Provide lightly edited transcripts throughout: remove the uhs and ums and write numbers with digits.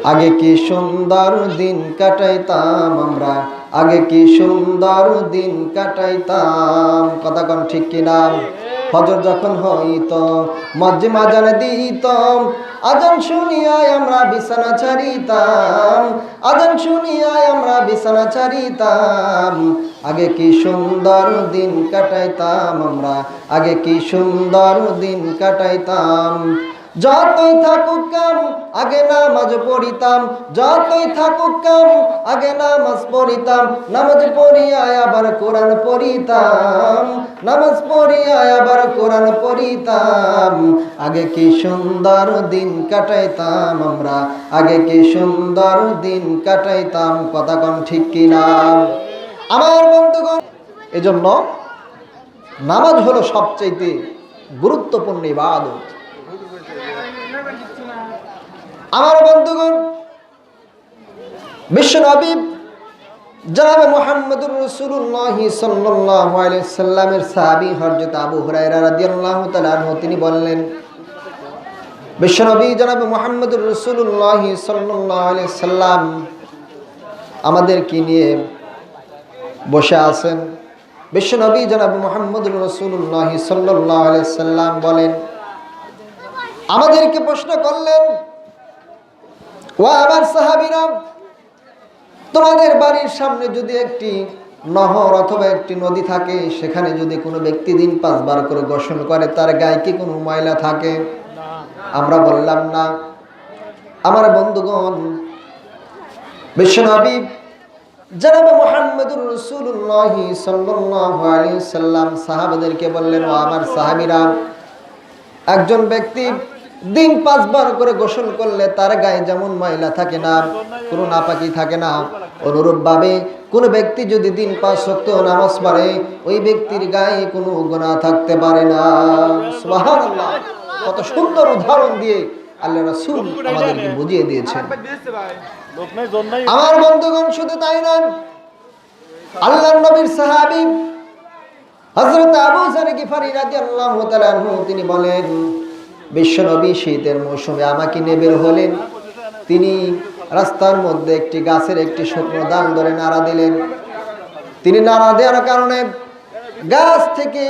আগে কি সুন্দর দিন কাটাইতাম আমরা, আগে কি সুন্দর দিন কাটাইতাম। কথা কোন ঠিক কিনা? ফজর যখন হইতো মসজিদে আজান দিত, আজান শুনিয়াই আমরা বিছানা ছাড়িতাম, আজান শুনিয়াই আমরা বিছানা ছাড়িতাম। আগে কি সুন্দর দিন কাটাইতাম আমরা, আগে কি সুন্দর দিন কাটাইতাম। যতই থাকুক কাম আগে নামাজ পড়িতাম, যতই থাকুক কাম আগে নামাজ পড়িতাম, নামাজ পড়িয়া আবার কোরআন পড়িতাম, নামাজ পড়িয়া আবার কোরআন পড়িতাম। আগে কি সুন্দর দিন কাটাইতাম আমরা, আগে কি সুন্দর দিন কাটাইতাম। কথা কোন ঠিক কিনা? আমার বন্ধুগণ, এজন্য নামাজ হলো সবচেয়ে গুরুত্বপূর্ণ ইবাদত। আমার বন্ধুগণ, বিশ্বনবী জনাবে মুহাম্মদুর রাসূলুল্লাহ সাল্লাল্লাহু আলাইহি সাল্লামের সাহাবী হযরত আবু হুরায়রা রাদিয়াল্লাহু তাআলা আনহু তিনি বললেন, বিশ্বনবী জনাবে মুহাম্মদুর রাসূলুল্লাহ সাল্লাল্লাহু আলাইহি সাল্লাম আমাদেরকে নিয়ে বসে আছেন। বিশ্বনবী জনাবে মুহাম্মদুর রাসূলুল্লাহ সাল্লাল্লাহু আলাইহি সাল্লাম বলেন, আমাদেরকে প্রশ্ন করলেন, ও আমার সাহাবীরা, তোমাদের বাড়ির সামনে যদি একটি নহর অথবা একটি নদী থাকে, সেখানে যদি কোনো ব্যক্তি দিন 5 বার করে গোসল করে, তার গায়ে কি কোনো ময়লা থাকে? আমরা বললাম না। আমার বন্ধুগণ, বিশ্বনবী জনাবে মুহাম্মদুর রাসূলুল্লাহ সাল্লাল্লাহু আলাইহি সাল্লাম সাহাবাদেরকে বললেন, ও আমার সাহাবীরা, একজন ব্যক্তি দিন 5 বার করে গোসল করলে তার গায়ে যেমন ময়লা থাকে না, কোনো নাপাকি থাকে না, অনুরূপভাবে কোন ব্যক্তি যদি দিন 5 ওয়াক্ত নামাজ পড়ে, ওই ব্যক্তির গায়ে কোনো গুনাহ থাকতে পারে না। সুবহানাল্লাহ! কত সুন্দর উদাহরণ দিয়ে আল্লাহ রাসূল আমাদেরকে বুঝিয়ে দিয়েছেন। আমার বন্ধুগণ, শুধু তাই নয়, আল্লাহর নবীর সাহাবী হযরত আবু যর গিফারী রাদিয়াল্লাহু তাআলা আনহু তিনি বলেন, বিশ্বনবী শীতের মৌসুমে আমাকে নিয়ে বের হলেন। তিনি রাস্তার মধ্যে একটি গাছের একটি শুকনো ডাল ধরে নাড়া দিলেন। তিনি নাড়া দেওয়ার কারণে গাছ থেকে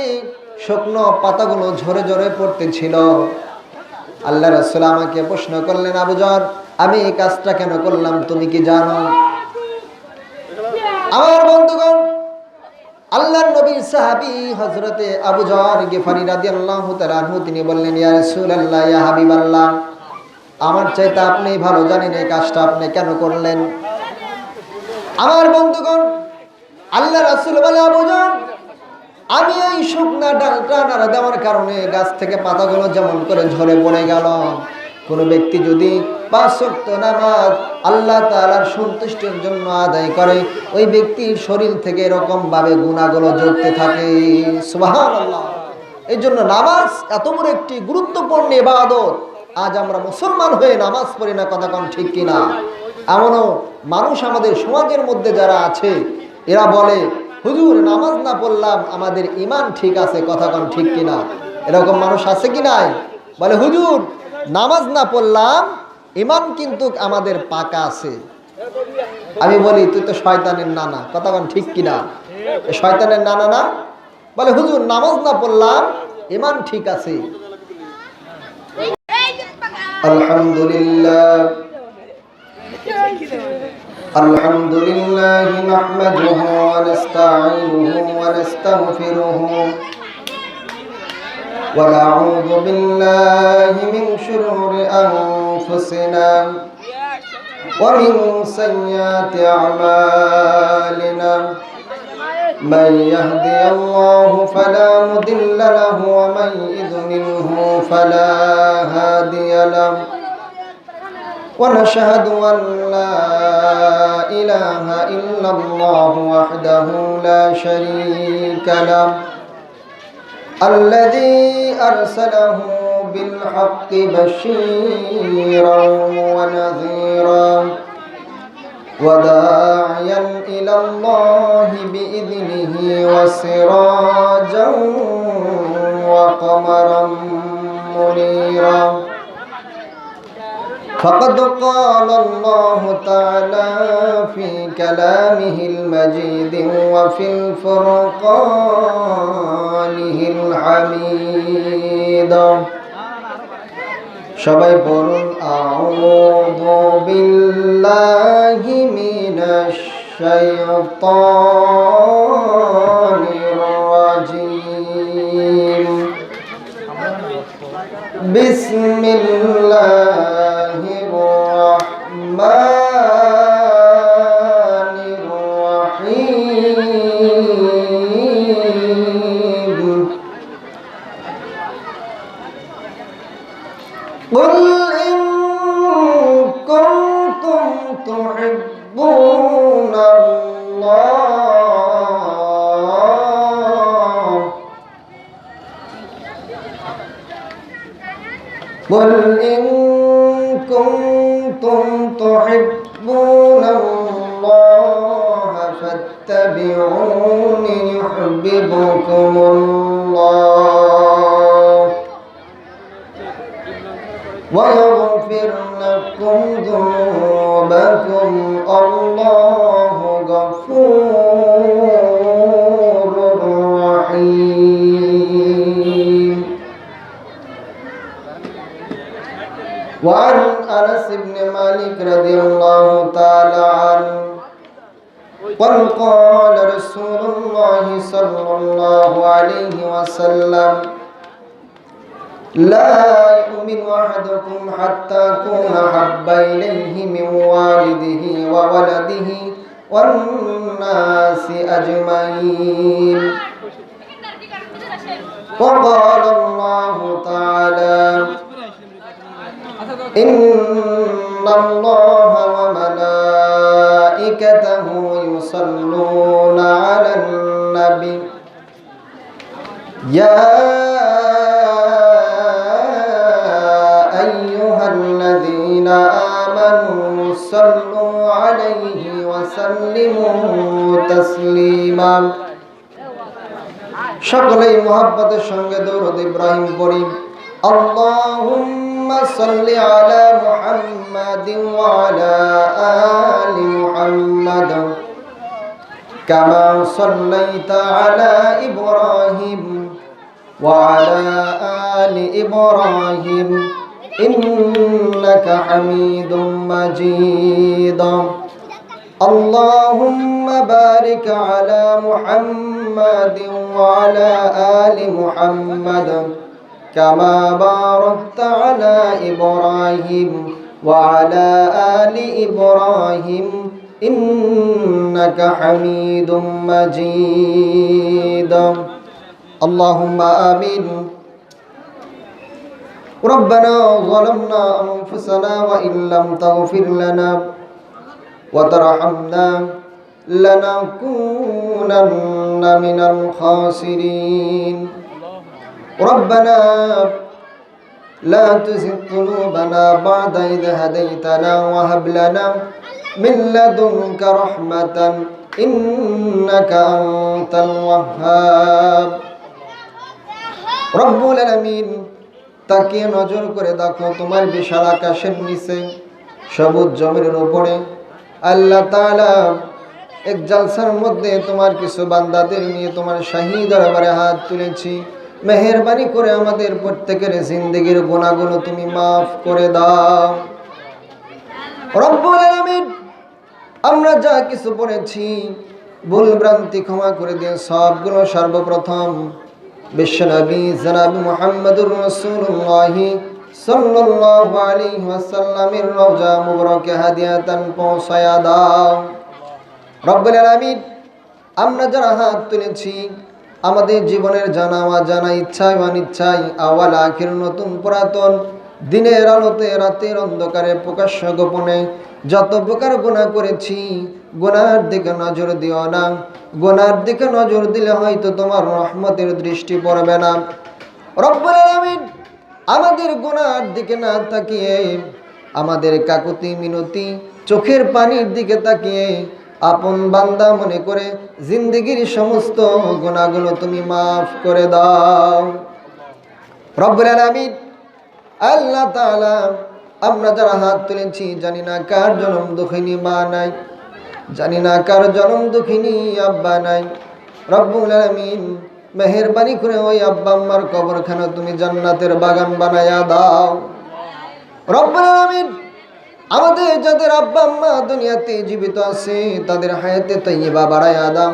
শুকনো পাতাগুলো ঝরে ঝরে পড়তেছিল। আল্লাহ রাসূল আমাকে প্রশ্ন করলেন, আবু যর, আমি এই কাজটা কেন করলাম তুমি কি জানো? আমার বন্ধুগণ, আল্লাহর নবীর সাহাবী হযরতে আবু যর গিফারী রাদিয়াল্লাহু তাআলা আনহু তিনি বললেন, ইয়া রাসূলুল্লাহ, ইয়া হাবিবাল্লাহ, আমার চাইতে আপনি ভালো জানেন এই কাজটা আপনি কেন করলেন। আমার বন্ধুগণ, আল্লাহ রাসূল বলে, আবু যর, আমি এই শুকনা ডালটা নাড়া দেওয়ার কারণে গাছ থেকে পাতাগুলো যেমন করে ঝরে পড়ে গেল। কোন ব্যক্তি যদি 5 ওয়াক্ত নামাজ আল্লাহ তাআলার সন্তুষ্টির জন্য আদায় করে, ওই ব্যক্তির শরীর থেকে এরকম ভাবে গুনাহগুলো ঝরতে থাকে। সুবহানাল্লাহ! এই জন্য নামাজ এত বড় একটি গুরুত্বপূর্ণ ইবাদত। আজ আমরা মুসলমান হয়ে নামাজ পড়ি না। কথা কোন ঠিক কিনা? এমনও মানুষ আমাদের সমাজের মধ্যে যারা আছে, এরা বলে, হুজুর, নামাজ না পড়লাম আমাদের ঈমান ঠিক আছে। কথা কোন ঠিক কিনা? এরকম মানুষ আছে কি নাই? বলে, হুজুর, নামাজ না পড়লাম, ঈমান কিন্তু আমাদের পাকা আছে। আমি বলি, তুই তো শয়তানের নানা। কথা কোন ঠিক কিনা? শয়তানের নানা না? বলে, হুজুর, নামাজ না পড়লাম, ঈমান ঠিক আছে। আলহামদুলিল্লাহ, আলহামদুলিল্লাহ নাহমাদুহু ওয়া নাস্তাঈনুহু ওয়া নাস্তাগফিরুহু ওয়া নাউযু বিল্লাহি মিন শুরুরি আনফুসিনা ওয়া মিন সাইয়্যাতি আ'মালিনা। মান ইয়াহদিহিল্লাহু ফালা মুদিল্লা লাহু ওয়া মান ইউদ্লিলহু ফালা হাদিয়া লাহু। ونشهد أن لا إله إلا الله وحده لا شريك له الذي أرسله بالحق بشيرا ونذيرا وداعيا إلى الله بإذنه وسراجا وقمرا منيرا. فقد قال الله تعالى في كلامه المجيد وفي الفرقانه الحميد সবাই বলুন আউযু বিল্লাহি মিনাশ শাইতানির রাজীম বিসমিল্লাহির রাহমানির রাহিম قل إن كنتم تحبون الله قل إن كنتم تحبون الله فاتبعوني يحببكم الله ويغفر لكم ذنوبكم الله غفور رحيم وعن أنس بن مالك رضي الله تعالى عنه قال قال رسول الله صلى الله عليه وسلم لا يؤمن أحدكم حتى أكون أحب إليه من والده وولده والناس أجمعين وقال الله تعالى إن الله وملائكته يصلون على النبي يا الذين آمنوا صلوا عليه وسلموا تسليما সকলেই মুহাব্বতের সঙ্গে দরুদ ইব্রাহিম পড়ি আল্লাহুম্মা সাল্লি আলা মুহাম্মাদিন ওয়া আলা আলি মুহাম্মাদ কামা সাল্লাইতা আলা ইব্রাহিম ওয়া আলা আলি ইব্রাহিম إنك حميد مجيد اللهم بارك على محمد وعلى آل محمد كما باركت على إبراهيم وعلى آل إبراهيم إنك حميد مجيد اللهم آمين ربنا ظلمنا أنفسنا وإن لم تغفر لنا وترحمنا لنكونن من الخاسرين ربنا لا تزغ قلوبنا بعد إذ هديتنا وهب لنا من لدنك رحمة إنك أنت الوهاب رب العالمين তাকিয়ে নজর করে দেখো তোমার বিশাল আকাশের নিচে সবুজ জমির উপরে আল্লাহ তাআলা এক জালসার মধ্যে তোমার কিছু বান্দাদের নিয়ে তোমার শাহী দরবারে হাত তুলেছি মেহেরবানি করে আমাদের প্রত্যেকের জিন্দেগীর গুনাহগুলো তুমি maaf করে দাও রব্বুল আলামিন আমরা যা কিছু পড়েছি ভুল ভ্রান্তি ক্ষমা করে দিন সবগুলো সর্বপ্রথম বিশ্বনবী জনাব মুহাম্মদুর রাসূলুল্লাহ সাল্লাল্লাহু আলাইহি ওয়াসাল্লামের রওজা মুবারকে হাদিয়াতান পৌঁছায়া দাও রব্বুল আলামিন আমরা যারা হাত তুলেছি আমাদের জীবনের জানা অজানা ইচ্ছায় অনিচ্ছায় আওয়াল আখির নতুন পুরাতন দিনের আলোতে রাতের অন্ধকারে প্রকাশ্য গোপনে যত প্রকার গুনাহ করেছি গুনার দিকে নজর দিও না গুনার দিকে নজর দিলে হয়তো তোমার রহমতের দৃষ্টি পড়বে না রব্বুল আলামিন আমাদের গুনার দিকে না তাকিয়ে আমাদের কাকুতি মিনতি চোখের পানির দিকে তাকিয়ে আপন বান্দা মনে করে জিন্দেগীর সমস্ত গুনাহগুলো তুমি maaf করে দাও রব্বুল আলামিন আল্লাহ তাআলা আমরা যারা হাত তুলেছি জানি না কার জনম দুঃখিনী মা নাই, জানি না কার জনম দুঃখিনী আব্বা নাই। রব্বুল আলামিন মেহেরবানি করে ওই আব্বা আম্মার কবরখানা তুমি জান্নাতের বাগান বানায়া দাও। রব্বুল আলামিন আমাদের যাদের আব্বা আম্মা দুনিয়াতে জীবিত আছে তাদের হায়াতে তাইয়্যিবা বাড়ায়া দাও।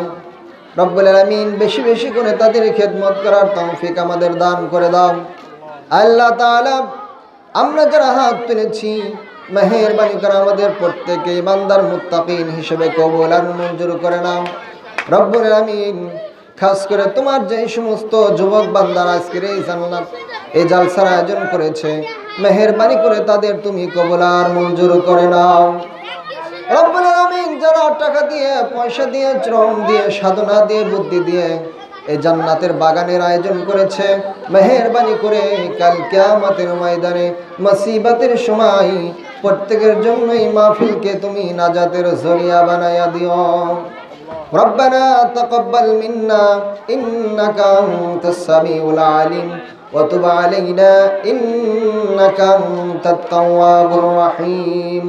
রব্বুল আলামিন বেশি বেশি করে তাদের খেদমত করার তৌফিক আমাদের দান করে দাও। আল্লাহ তাআলা আমরা যারা হাত তুলেছি মেহেরবানি করে আমাদের প্রত্যেকে ইমানদার মুত্তাকিন হিসেবে কবুল আর মঞ্জুর করে নাও। রব্বুল আলামিন খাস করে তোমার যে সমস্ত যুবক বান্দারা আজকের এই জালসার আয়োজন করেছে মেহেরবানি করে তাদের তুমি কবুল আর মঞ্জুর করে নাও। রব্বুল আলামিন যারা টাকা দিয়ে, পয়সা দিয়ে, শ্রম দিয়ে, সাধনা দিয়ে, বুদ্ধি দিয়ে এই জান্নাতের বাগানের আয়োজন করেছে মেহেরবানি করে কাল কিয়ামতের ময়দানে মুসিবতের সময় প্রত্যেকের জন্য এই মাহফিলকে তুমি নাজাতের জরিয়া বানায়া দিও। রব্বানা তাকাব্বাল মিন্না ইন্নাকা আনতাস সামিউল আলিম ওয়া তুব আলাইনা ইন্নাকা আনতাত তাওয়াবুর রহিম।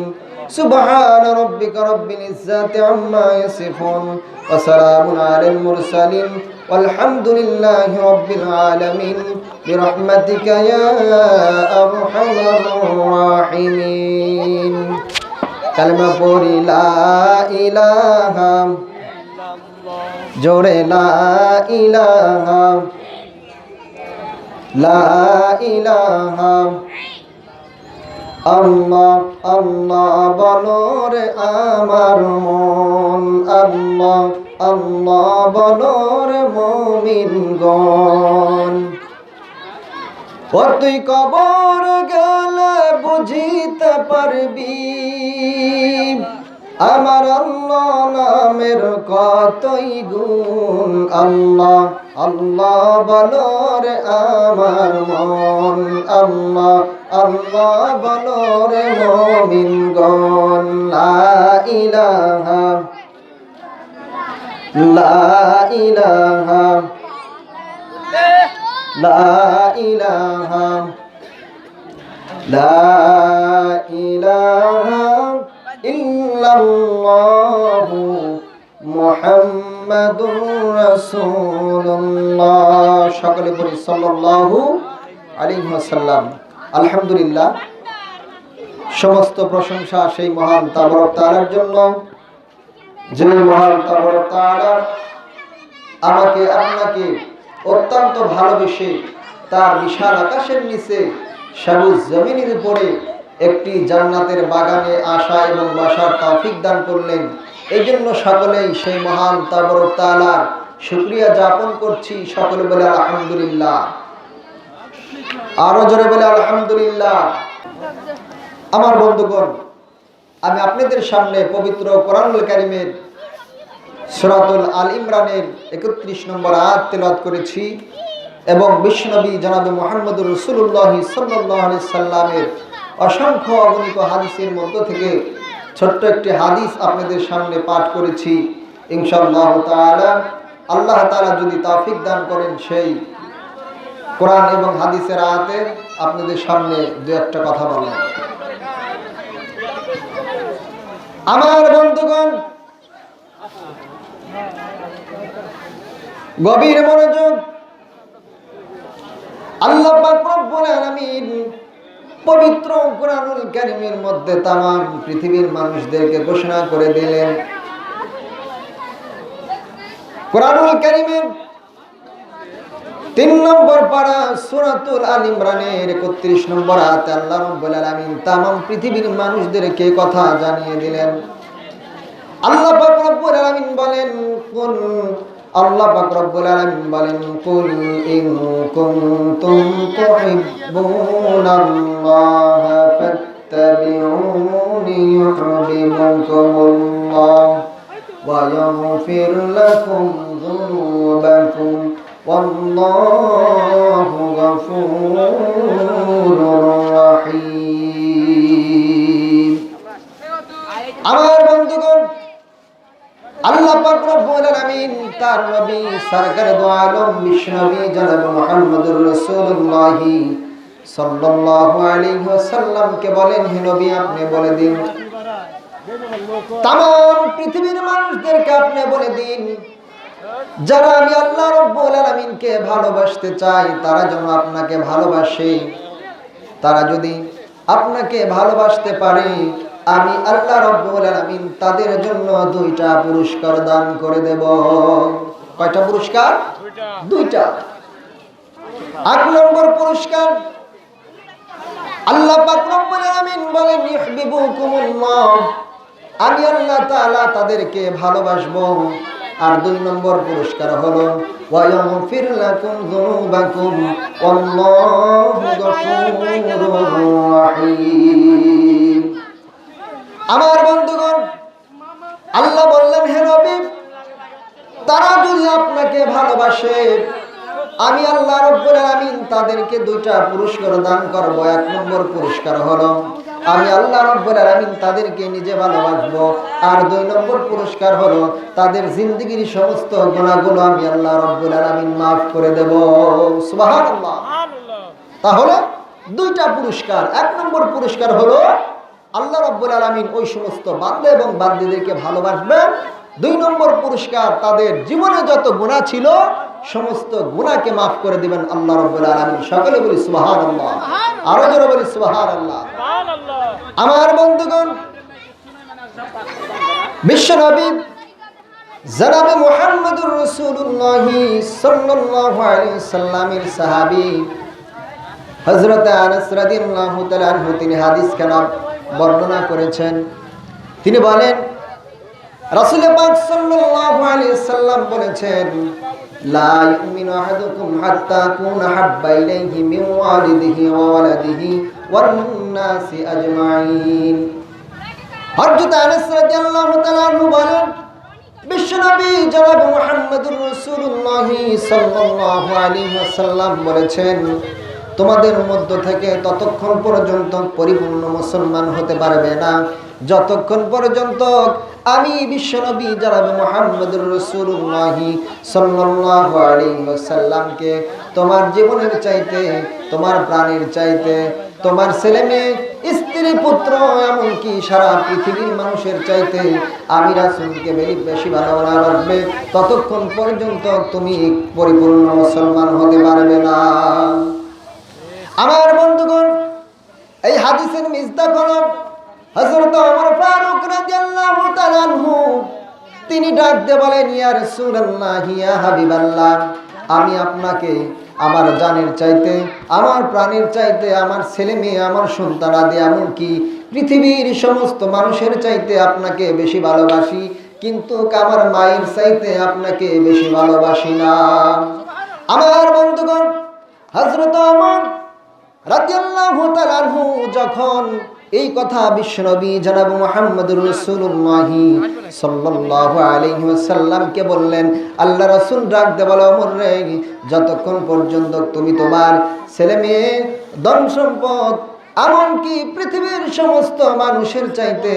সুবহানা রাব্বিকা রাব্বিল ইজ্জাতি আম্মা ইয়াসিফুন ওয়া সালামুন আলাল মুরসালিন walhamdulillahi rabbil alamin birahmatika ya arhamar rahimin। কালেমা পড়ি লা ইলাহা, জোরে লা ইলাহা, লা ইলাহা আল্লাহ আল্লাহ বলো রে আমার মন, আল্লাহ আল্লাহ বলো রে মুমিনগণ। ও তুই কবর গেলে বুঝিতে পারবি আমার আল্লাহ নামের কতই গুণ। আল্লাহ আল্লাহ বলো রে আমার মন, আল্লাহ আল্লাহ বলো রে মুমিনগণ। লা ইলাহা, লা ইলাহা, লা ইলাহা, লা ইলাহা ইল্লাল্লাহু মুহাম্মাদুর রাসূলুল্লাহ। সকলে বলি সাল্লাল্লাহু আলাইহি ওয়াসাল্লাম। আলহামদুলিল্লাহ, সমস্ত প্রশংসা সেই মহান তাবারক তাআলার জন্য, যে মহান তাবারক তাআলা আমাকে আপনাকে অত্যন্ত ভালোবেসে তার বিশাল আকাশের নিচে সবুজ জমিনের উপরে একটি জান্নাতের বাগানে আসা এবং বসার তৌফিক দান করলেন। এই জন্য সকলেই সেই মহান তাবারক তাআলার শুকরিয়া জ্ঞাপন করছি। সকলে বলে আলহামদুলিল্লাহ, আরো জোরে বলে আলহামদুলিল্লাহ। আমার বন্ধুগণ, আমি আপনাদের সামনে পবিত্র কোরআনুল কারীমের সূরাতুল আল ইমরানের 31 নম্বর আয়াত তেলাওয়াত করেছি এবং বিশ্বনবী জনাবে মুহাম্মদুর রাসূলুল্লাহ সাল্লাল্লাহু আলাইহি সাল্লামের অসংখ্য অগণিত হাদিসের মধ্য থেকে ছোট্ট একটি হাদিস আপনাদের সামনে পাঠ করেছি। ইনশাআল্লাহ তাআলা আল্লাহ তাআলা যদি তৌফিক দান করেন সেই কোরআন এবং হাদিসের আয়াতে আপনাদের সামনে দু একটা কথা বলবো। আমার বন্ধুগণ, গভীর মনোযোগ। আল্লাহ পাক রব্বুল আলামিন পবিত্র কোরআনুল কারীমের মধ্যে তামাম পৃথিবীর মানুষদেরকে ঘোষণা করে দিলেন। কোরআনুল কারীমের 3 নম্বর পারা সূরাতুল আল ইমরানের 31 নম্বর আয়াতে আল্লাহ রাব্বুল আলামিন তামাম পৃথিবীর মানুষদেরকে কথা জানিয়ে দিলেন। আল্লাহ পাক রব্বুল আলামিন বলেন, কুল, আল্লাহ পাক রব্বুল আলামিন বলেন, কুল ইন কুনতুম তুহিব্বুনাল্লাহ ফাত্তাবিউনি ইউহিব্বুকুমুল্লাহ ওয়া ইয়াগফির লাকুম যুনুবাকুম ওয়াল্লাহু গফুরুর রহিম। আমার বন্ধুগণ, আল্লাহ পাক রব্বুল আলামিন তার নবী সরকার দো আলম বিশ্বনবী জনাব মুহাম্মদুর রাসূলুল্লাহ সাল্লাল্লাহু আলাইহি ওয়াসাল্লামকে বলেন, হে নবী আপনি বলে দিন, তাম পৃথিবীর মানুষদেরকে আপনি বলে দিন, যারা আমি আল্লাহ রাব্বুল আলামিনকে ভালোবাসতে চাই তারা যেন আপনাকে ভালোবাসে। তারা যদি আপনাকে ভালোবাসতে পারে, আমি আল্লাহ রাব্বুল আলামিন তাদের জন্য 2টা পুরস্কার দান করে দেব। কয়টা পুরস্কার? 2টা। 8 নম্বর পুরস্কার, আল্লাহ পাক রব্বুল আলামিন বলেন, ইউহিব্বুকুমুল্লাহ, আমি আল্লাহ তাআলা তাদেরকে ভালোবাসবো। আর 2 নম্বর পুরস্কার হলো ওয়ায়াগফির লাকুম যুনুবাকুম ওয়াল্লাহু গফুরুর রহিম। আমার বন্ধুগণ, আল্লাহ বললেন, হে নবী, তারা যদি আপনাকে ভালোবাসে, আমি আল্লাহ রাব্বুল আলামিন তাদেরকে 2টা পুরস্কার দান করব। 1 নম্বর পুরস্কার হলো আমি আল্লাহ রাব্বুল আলামিন তাদেরকে নিজে ভালোবাসবো। আর 2 নম্বর পুরস্কার হলো তাদের জিন্দেগীর সমস্ত গুনাহগুলো আমি আল্লাহ রাব্বুল আলামিন maaf করে দেব। সুবহানাল্লাহ। তাহলে 2টা পুরস্কার। 1 নম্বর পুরস্কার হলো আল্লাহ রাব্বুল আলামিন ওই সমস্ত বান্দা এবং বান্দীদেরকে ভালোবাসবেন। 2 নম্বর পুরস্কার, তাদের জীবনে যত গুনাহ ছিল সমস্ত গুনাহকে maaf করে দিবেন আল্লাহ রাব্বুল আলামিন। সকলে বলি সুবহানাল্লাহ। আরো জোরে বলি সুবহানাল্লাহ। আমার বন্ধুগণ, বিশ্বনবী জনাবে মুহাম্মদুর রাসূলুল্লাহ সাল্লাল্লাহু আলাইহি সাল্লামের সাহাবী হযরত আনাস রাদিয়াল্লাহু তাআলা আনহু তিনি হাদিস কালাম বর্ণনা করেছেন। তিনি বলেন, রাসূল পাক সাল্লাল্লাহু আলাইহি সাল্লাম বলেছেন, লা ইউমিনু আহাদুকুম হাত্তা কুনা হাব্বা ইলাইহি মিন ওয়ালিদিহি ওয়া ওয়ালাদিহি ওয়ান নাসি আজমাইন। হযরত আনাস রাদিয়াল্লাহু তাআলা আনহু বলেন, বিশ্বনবী জনাব মুহাম্মদুর রাসূলুল্লাহ সাল্লাল্লাহু আলাইহি ওয়াসাল্লাম বলেছেন, তোমাদের মধ্য থেকে ততক্ষণ পর্যন্ত পরিপূর্ণ মুসলমান হতে পারবে না যতক্ষণ পর্যন্ত আমি বিশ্বনবী জনাব মুহাম্মদুর রাসূলুল্লাহ সাল্লাল্লাহু আলাইহি ওয়াসাল্লামকে তোমার জীবনের চাইতে, তোমার প্রাণের চাইতে, তোমার ছেলে মেয়ে, স্ত্রী, পুত্র, এমনকি সারা পৃথিবীর মানুষের চাইতে আমি রাসূলকে বেশি ভালোবাসবে, ততক্ষণ পর্যন্ত তুমি পরিপূর্ণ মুসলমান হতে পারবে না। আমার বন্ধুগণ, এই হাদিসের মিজদাক হলো হযরত ওমর ফারুক রাদিয়াল্লাহু তাআলা আনহু। তিনি ডাক দিয়ে বলেন, ইয়া রাসূলুল্লাহ, ইয়া হাবিবাল্লাহ, আমি আপনাকে আমার জানের চাইতে, আমার প্রাণের চাইতে, আমার ছেলে মেয়ে, আমার সন্তানাদি, এমনকি পৃথিবীর সমস্ত মানুষের চাইতে আপনাকে বেশি ভালোবাসি, কিন্তু আমার মায়ের চাইতে আপনাকে বেশি ভালোবাসি না। আমার বন্ধুগণ, হযরত ওমর রাদিয়াল্লাহু তাআলা আনহু যখন এই কথা বিশ্বনবী জনাব মুহাম্মদুর রাসূলুল্লাহ সাল্লাল্লাহু আলাইহি ওয়াসাল্লামকে বললেন, আল্লাহ রাসূল ডাক দিয়ে বলে, ওমর রে, যতক্ষণ পর্যন্ত তুমি তোমার ছেলে মেয়ে, ধন সম্পদ, এমনকি পৃথিবীর সমস্ত মানুষের চাইতে,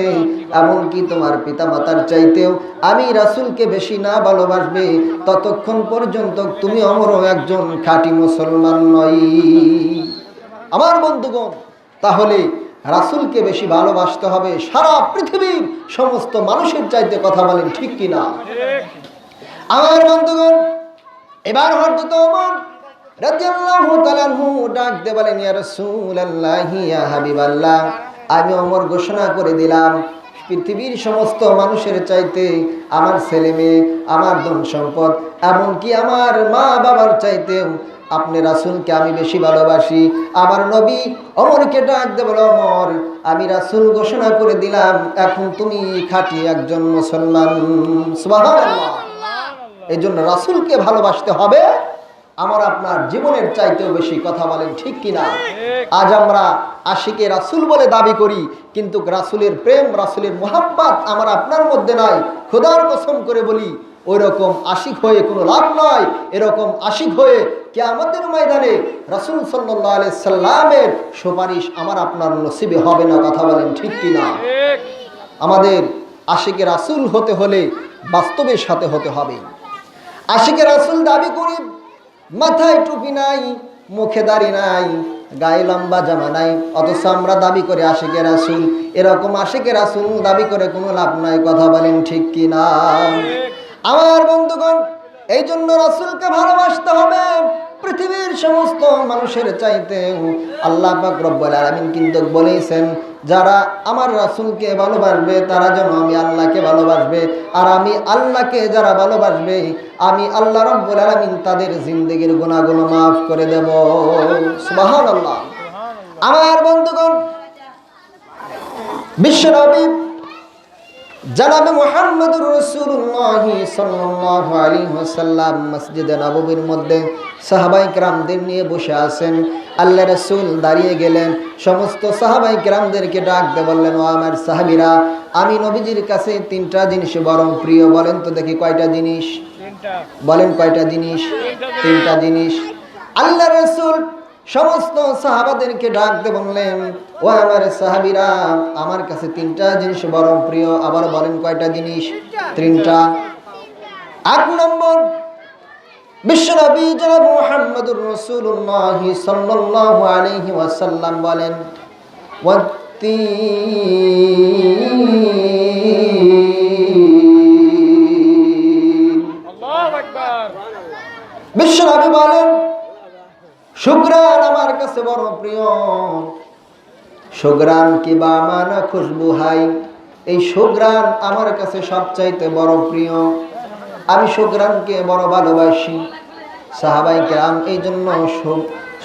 এমনকি তোমার পিতামাতার চাইতেও আমি রাসূলকে বেশি না ভালোবাসবে, ততক্ষণ পর্যন্ত তুমি ওমরও একজন খাঁটি মুসলমান নই। আমার বন্ধুগণ, তাহলে রাসূলকে বেশি ভালোবাসতে হবে সারা পৃথিবীর সমস্ত মানুষের চাইতে। কথা বলেন ঠিক কিনা? আমার বন্ধুগণ, এবার হযরত ওমর রাদিয়াল্লাহু তাআলা আনহু ডাক দিয়ে বলেন, ইয়া রাসূলুল্লাহ, ইয়া হাবিবাল্লাহ, আমি ওমর ঘোষণা করে দিলাম, পৃথিবীর সমস্ত মানুষের চাইতে আমার ছেলে মেয়ে, আমার ধন সম্পদ, এমনকি আমার মা বাবার চাইতেও আপনি রাসূলকে আমি বেশি ভালোবাসি। আমার নবী ওমরকে ডাক দিয়ে বলে, ওমর, আমি রাসূল ঘোষণা করে দিলাম, এখন তুমি খাঁটি একজন মুসলমান। সুবহানাল্লাহ। এই জন্য রাসূলকে ভালোবাসতে হবে আমার আপনার জীবনের চাইতেও বেশি। কথা বলেন ঠিক কিনা? আজ আমরা আশিকে রাসূল বলে দাবি করি, কিন্তু রাসূলের প্রেম, রাসূলের মুহাব্বত আমার আপনার মধ্যে নাই। খোদার কসম করে বলি, ওই রকম আশিক হয়ে কোনো লাভ নয়। এরকম আশিক হয়ে কিয়ামতের ময়দানে রাসূল সাল্লাল্লাহু আলাইহি সাল্লামের সুপারিশ আমার আপনার নসিবে হবে না। কথা বলেন ঠিক কিনা? আমাদের আশিকে রাসূল হতে হলে বাস্তবের সাথে হতে হবে। আশিকে রাসূল দাবি করি, মাথায় টুপি নাই, মুখে দাড়ি নাই, গায়ে লম্বা জামা নাই, অথচ আমরা দাবি করে আশিকে রাসূল। এরকম আশিকে রাসূল দাবি করে কোনো লাভ নাই, কথা বলেন ঠিক কিনা? আমার বন্ধুগণ, এই জন্য রাসূলকে ভালোবাসতে হবে পৃথিবীর সমস্ত মানুষের চাইতে। আল্লাহ পাক রব্বুল আলামিন কিন্তু বলেছেন, যারা আমার রাসূলকে ভালোবাসবে তারা যেন আমি আল্লাহকে ভালোবাসবে, আর আমি আল্লাহকে যারা ভালোবাসবে আমি আল্লাহ রব্বুল আলামিন তাদের জিন্দেগির গুনাহগুলো মাফ করে দেব। সুবহানাল্লাহ। আমার বন্ধুগণ, বিশ্বনবী জনাবে মুহাম্মদুর রাসূলুল্লাহ সাল্লাল্লাহু আলাইহি ওয়াসাল্লাম মসজিদে নববীর মধ্যে সাহাবায়ে কেরামদের নিয়ে বসে আছেন। আল্লাহ রাসূল দাঁড়িয়ে গেলেন, সমস্ত সাহাবায়ে কেরামদেরকে ডাক দিয়ে বললেন, ও আমার সাহাবীরা, আমি নবীজির কাছে তিনটা জিনিস বড় প্রিয়। বলেন তো দেখি কয়টা জিনিস? বলেন কয়টা জিনিস? তিনটা জিনিস। আল্লাহ রাসূল সমস্ত সাহাবাদেরকে ডাক দিয়ে বললেন, ও আমার সাহাবীরা, আমার কাছে তিনটা জিনিস বড় প্রিয়। আবার বলেন কয়টা জিনিস? তিনটা। ৮ নম্বর, বিশ্বনবী জনাব মুহাম্মদুর রাসূলুল্লাহ সাল্লাল্লাহু আলাইহি ওয়াসাল্লাম বলেন, আল্লাহু আকবার। বিশ্বনবী বলেন, সুগ্রান আমার কাছে বড় প্রিয়। সুগ্রান কি বা মানা খুশবু হাই, এই সুগ্রান আমার কাছে সবচাইতে বড় প্রিয়। আমি সুগ্রানকে বড় ভালোবাসি। সাহাবায়ে কেরাম এই জন্য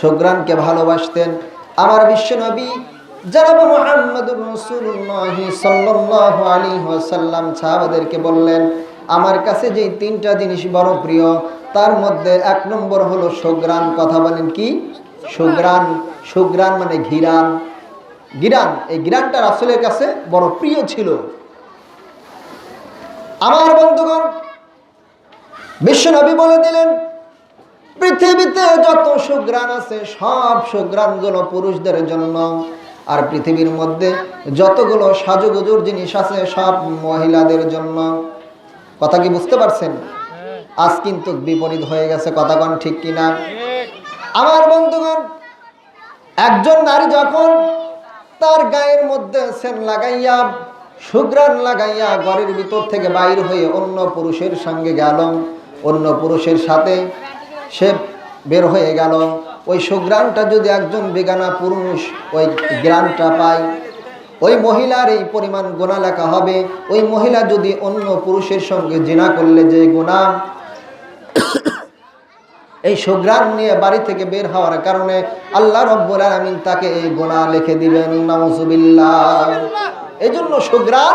সুগ্রানকে ভালোবাসতেন। আমার বিশ্বনবী জনাব মুহাম্মদুর রাসূলুল্লাহ সাল্লাল্লাহু আলাইহি ওয়াসাল্লাম সাহাবাদেরকে বললেন, আমার কাছে যে তিনটা জিনিস বড় প্রিয় তার মধ্যে ১ নম্বর হলো সুগ্রান। কথা বলেন কি? সুগ্রান। সুগ্রান মানে ঘিরান। ঘিরান, এই ঘিরানটা রাসূলের কাছে বড় প্রিয় ছিল। আমার বন্ধুগণ, বিশ্বনবী বলে দিলেন, পৃথিবীতে যত সুগ্রান আছে সব সুগ্রানগুলো পুরুষদের জন্য, আর পৃথিবীর মধ্যে যতগুলো সাজুগুজুর জিনিস আছে সব মহিলাদের জন্য। কথা কি বুঝতে পারছেন? আজ কিন্তু বিপরীত হয়ে গেছে, কথা কোন ঠিক কিনা? আমার বন্ধুগণ, একজন নারী যখন তার গায়ের মধ্যে সেন্ট লাগাইয়া, সুগ্রান লাগাইয়া ঘরের ভিতর থেকে বাইর হয়ে অন্য পুরুষের সঙ্গে গেল, অন্য পুরুষের সাথে সে বের হয়ে গেল, ওই সুগ্রানটা যদি একজন বেগানা পুরুষ ওই গ্রানটা পায়, ওই মহিলার এই পরিমাণ গুনাহ লেখা হবে। ওই মহিলা যদি অন্য পুরুষের সঙ্গে জিনা করলে যে গুনাহ, এই সুগ্রান নিয়ে বাড়ি থেকে বের হওয়ার কারণে আল্লাহ রাব্বুল আলামিন তাকে এই গুনাহ লিখে দিবেন। নাউজুবিল্লাহ। এজন্য সুগ্রান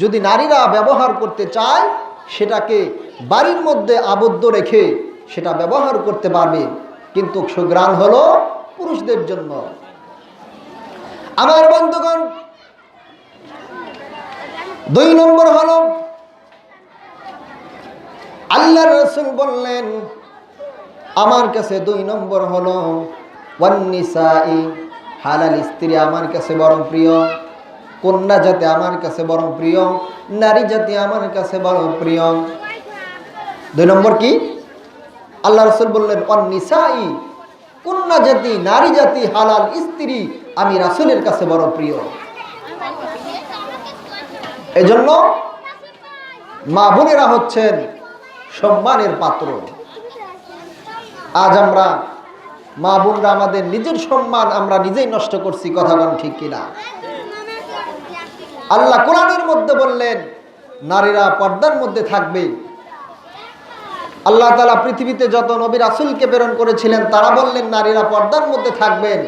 যদি নারীরা ব্যবহার করতে চায় সেটাকে বাড়ির মধ্যে আবদ্ধ রেখে সেটা ব্যবহার করতে পারবে, কিন্তু সুগ্রান হলো পুরুষদের জন্য। আমার বন্ধুগণ, ২ নম্বর হলো আল্লাহর রাসূল বললেন, আমার কাছে ২ নম্বর হলো ওয়ান নিসাই, হালাল স্ত্রী আমার কাছে বড় প্রিয়। কন্যা জাতি আমার কাছে বড় প্রিয়। নারী জাতি আমার কাছে বড় প্রিয়। ২ নম্বর কি? আল্লাহ রাসূল বললেন ওয়ান নিসাই, কন্যা জাতি, নারী জাতি, হালাল স্ত্রী আমি রাসূলের কাছে বড় প্রিয়। এজন্য মা বোনেরা হচ্ছেন সম্মানের পাত্র। আজ আমরা মা বোনরা আমাদের নিজের সম্মান আমরা নিজেই নষ্ট করছি, কথা বলেন ঠিক কিনা? আল্লাহ কোরআনের মধ্যে বললেন নারীরা পর্দার মধ্যে থাকবে। আল্লাহ তাআলা পৃথিবীতে যত নবী রাসূলকে প্রেরণ করেছিলেন তারা বললেন নারীরা পর্দার মধ্যে থাকবেন।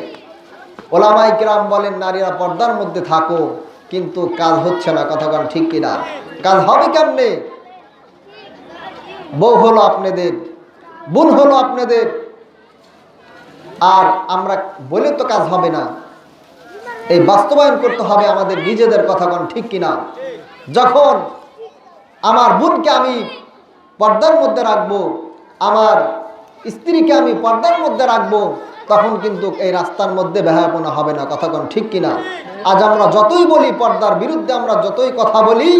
ওলামায়ে কেরাম বলেন নারীরা পর্দার মধ্যে থাকো, কিন্তু কাজ হচ্ছে না, কথা বলেন ঠিক কিনা? কাজ হবে কেমনে? বউ হলো আপনাদের, বোন হলো আপনাদের, আর আমরা বলে তো কাজ হবে না। এই বাস্তবায়ন করতে হবে আমাদের নিজেদের, কথা কোন ঠিক কিনা? যখন আমার বোনকে আমি পর্দার মধ্যে রাখবো, আমার স্ত্রীকে আমি পর্দার মধ্যে রাখবো, তখন কিন্তু এই রাস্তার মধ্যে বেহায়াপনা হবে না, কথা কোন ঠিক কিনা? আজ আমরা যতই বলি পর্দার বিরুদ্ধে, আমরা যতই কথা বলি,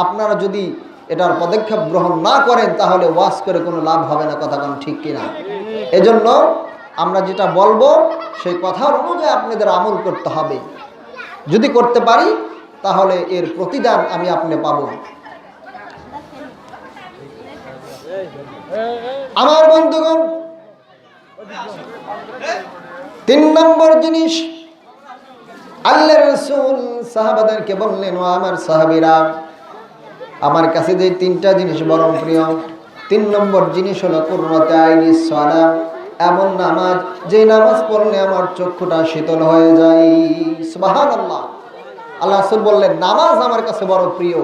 আপনারা যদি এটার পদক্ষেপ গ্রহণ না করেন তাহলে ওয়াজ করে কোনো লাভ হবে না, কথা কোন ঠিক কিনা? এজন্য আমরা যেটা বলবো সেই কথার অনুযায়ী আপনাদের আমল করতে হবে। যদি করতে পারি তাহলে এর প্রতিদান আমি আপনি পাবো। আমার বন্ধুগণ, 3 নম্বর জিনিস আল্লাহর রাসূল সাহাবাদেরকে বললেন, ও আমার সাহাবীরা, আমার কাছে যে 3টা জিনিস বড় প্রিয়, 3 নম্বর জিনিস হলো কুররাতু আইনিস সালাহ, এমন নামাজ যে নামাজ পড়লে আমার চক্ষুটা শীতল হয়ে যায়। সুবহানাল্লাহ। আল্লাহ রাসূল বললেন নামাজ আমার কাছে বড় প্রিয়।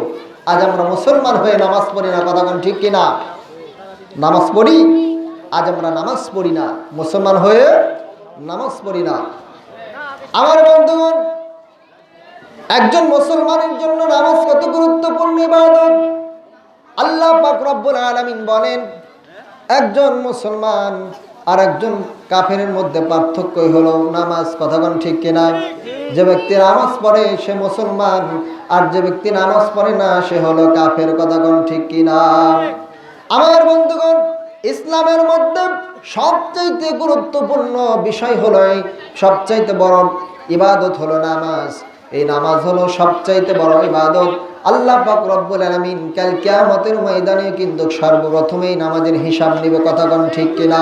আজ আমরা মুসলমান হয়ে নামাজ পড়ি না, কথা কোন ঠিক কিনা? নামাজ পড়ি, আজ আমরা নামাজ পড়ি না, মুসলমান হয়ে নামাজ পড়ি না। আমার বন্ধুগণ, একজন মুসলমানের জন্য নামাজ কত গুরুত্বপূর্ণ ইবাদত। আল্লাহ পাক রব্বুল আলামিন বলেন, একজন মুসলমান আর একজন কাফেরের মধ্যে পার্থক্যই হলো নামাজ, কথা কোন ঠিক কিনা? যে ব্যক্তি নামাজ পড়ে সে মুসলমান, আর যে ব্যক্তি নামাজ পড়ে না সে হলো কাফের, কথা কোন ঠিক কিনা? আমার বন্ধুগণ, ইসলামের মধ্যে সবচাইতে গুরুত্বপূর্ণ বিষয় হলো, সবচাইতে বড় ইবাদত হলো নামাজ। এই নামাজ হলো সবচাইতে বড় ইবাদত। আল্লাহ পাক রব্বুল আলামিন কাল কিয়ামতের ময়দানে কিন্তু সর্বপ্রথমেই নামাজের হিসাব নেবে, কথা কোন ঠিক কিনা?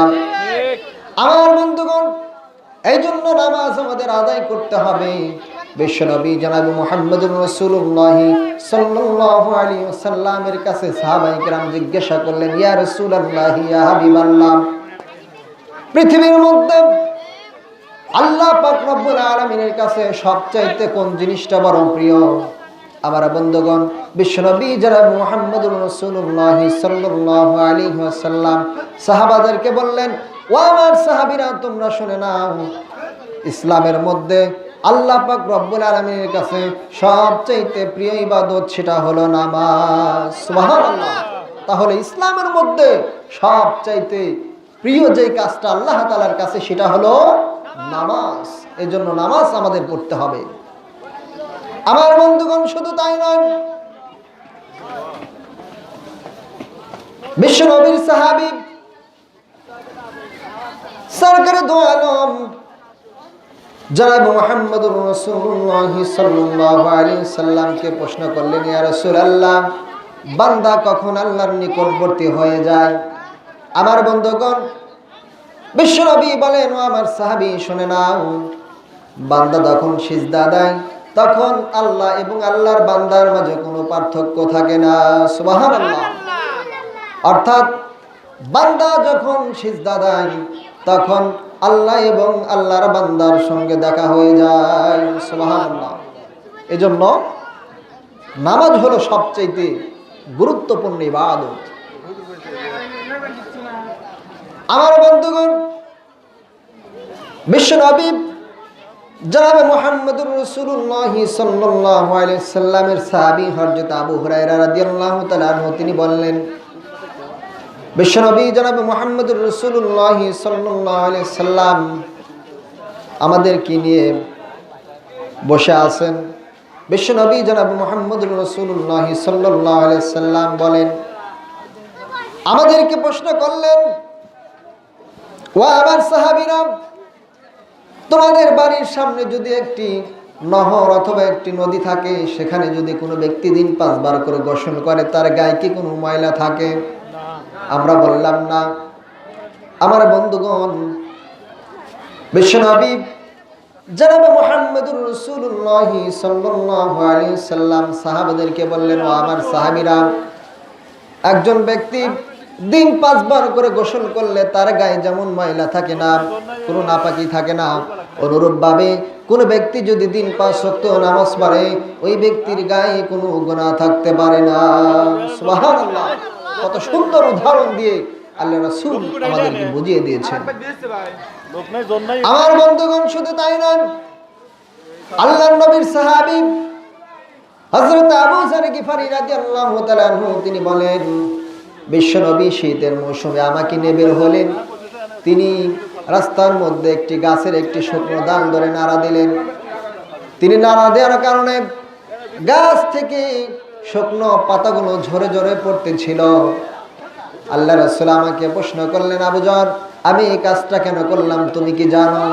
আমার বন্ধুগণ, এই জন্য নামাজ আমাদের আদায় করতে হবে। বিশ্বনবী জনাব মুহাম্মদুর রাসূলুল্লাহ সাল্লাল্লাহু আলাইহি ওয়াসাল্লামের কাছে সাহাবায়ে কেরাম জিজ্ঞাসা করলেন, ইয়া রাসূলুল্লাহ, ইয়া হাবিবাল্লাহ, পৃথিবীর মধ্যে আল্লাহ পাক রব্বুল আলামিনের কাছে সবচাইতে কোন জিনিসটা বড় প্রিয়? আমার বন্ধুগণ, বিশ্বনবী জনাব মুহাম্মদুর রাসূলুল্লাহ সাল্লাল্লাহু আলাইহি ওয়াসাল্লাম সাহাবাদেরকে বললেন, ও আমার সাহাবীরা, তোমরা শুনে নাও, ইসলামের মধ্যে আল্লাহ পাক রব্বুল আলামিনের কাছে সবচাইতে প্রিয় ইবাদত সেটা হলো নামাজ। সুবহানাল্লাহ। তাহলে ইসলামের মধ্যে সবচাইতে প্রিয় যে কাজটা আল্লাহ তাআলার কাছে সেটা হলো নামাজ। এই জন্য নামাজ আমাদের পড়তে হবে। আমার বন্ধুগণ, শুধু তাই নয়, বিশ্ব নবীর সাহাবী সরকারে দো আলম জনাব মুহাম্মদুর রাসূলুল্লাহ সাল্লাল্লাহু আলাইহি ওয়াসাল্লামকে প্রশ্ন করলেন, ইয়া রাসূলুল্লাহ, বান্দা কখন আল্লাহর নিকটবর্তী হয়ে যায়? আমার বন্ধুগণ, বিশ্বনবী বলেন, ও আমার সাহাবী শুনে নাও, বান্দা যখন সিজদা দেয় তখন আল্লাহ এবং আল্লাহর বান্দার মাঝে কোনো পার্থক্য থাকে না। সুবহানাল্লাহ। অর্থাৎ বান্দা যখন সিজদা দেয় তখন আল্লাহ এবং আল্লাহর বান্দার সঙ্গে দেখা হয়ে যায়। সুবহানাল্লাহ। এজন্য নামাজ হলো সবচেয়ে গুরুত্বপূর্ণ ইবাদত। আমার বন্ধুগণ, বিশ্বনবী জনাব মুহাম্মদুর রাসূলুল্লাহ সাল্লাল্লাহু আলাইহি ওয়াসাল্লামের সাহাবী হযরত আবু হুরায়রা রাদিয়াল্লাহু তাআলা আনহু তিনি বললেন, বিশ্বনবী জনাব মুহাম্মদুর রাসূলুল্লাহ সাল্লাল্লাহু আলাইহি ওয়াসাল্লাম আমাদেরকে নিয়ে বসে আছেন। বিশ্বনবী জনাব মুহাম্মদুর রাসূলুল্লাহ সাল্লাল্লাহু আলাইহি ওয়াসাল্লাম বলেন, আমাদেরকে প্রশ্ন করলেন, ও আমার সাহাবীরা, তোমাদের বাড়ির সামনে যদি একটি নহর অথবা একটি নদী থাকে, সেখানে যদি কোনো ব্যক্তি দিন 5 বার করে গোসল করে, তার গায়ে কি কোনো ময়লা থাকে? আমরা বললাম না। আমার বন্ধুগণ, বিশ্বনবী জনাব মুহাম্মদুর রাসূলুল্লাহ সাল্লাল্লাহু আলাইহি ওয়াসাল্লাম সাহাবাদেরকে বললেন, ও আমার সাহাবীরা, একজন ব্যক্তি দিন 5 বার করে গোসল করলে তার গায়ে যেমন ময়লা থাকে না, কোনো নাপাকি থাকে না, অনুরূপ ভাবে কোন ব্যক্তি যদি দিন 5 ওয়াক্ত নামাজ পড়ে, ওই ব্যক্তির গায়ে কোনো গুনাহ থাকতে পারে না। সুবহানাল্লাহ। কত সুন্দর উদাহরণ দিয়ে আল্লাহ রাসূল আমাদেরকে বুঝিয়ে দিয়েছেন। আমার বন্ধুগণ, শুধু তাই নয়, আল্লাহর নবীর সাহাবী হযরত আবু যর গিফারী রাদিয়াল্লাহু তাআলা আনহু তিনি বলেন, বিশ্বনবী শীতের মৌসুমে আমাকে নিয়ে বের হলেন। তিনি রাস্তার মধ্যে একটি গাছের একটি শুকনো ডাল ধরে নাড়া দিলেন। তিনি নাড়া দেওয়ার কারণে গাছ থেকে শুকনো পাতাগুলো ঝরে ঝরে পড়তেছিল। আল্লাহ রাসূল আমাকে প্রশ্ন করলেন, আবু যর আমি এই কাজটা কেন করলাম তুমি কি জানো?